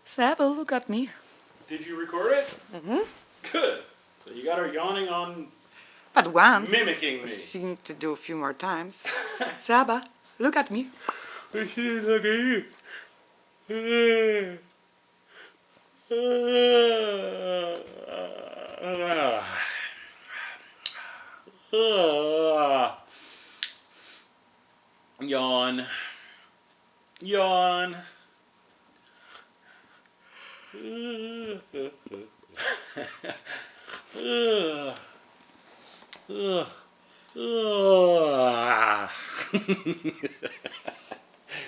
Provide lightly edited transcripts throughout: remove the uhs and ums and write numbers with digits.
Saba, look at me. Did you record it? Mm-hmm. Good. So you got her yawning on But once. mimicking me. She needs to do a few more times. Saba, look at me. Look at you. Yawn. Yawn.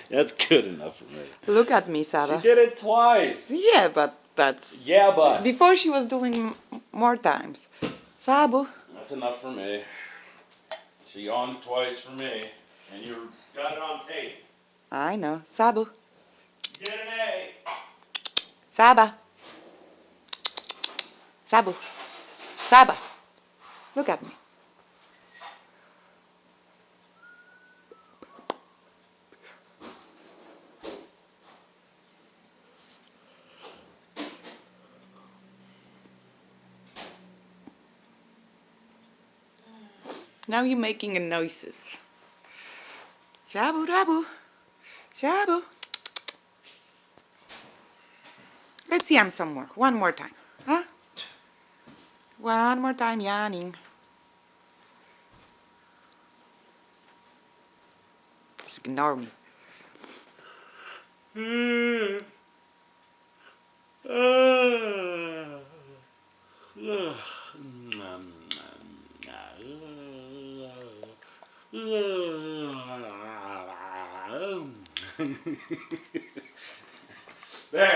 That's good enough for me. Look at me, Saba. She did it twice. Yeah, but that's... Yeah, but. Before she was doing more times. Sabu. That's enough for me. She yawned twice for me, and you got it on tape. I know. Sabu. Get an A. Saba. Sabu. Saba. Look at me. Now you're making a noises. Shabu dabu. Shabu. Let's yam some more. One more time. Huh? One more time yawning. Just ignore me. There.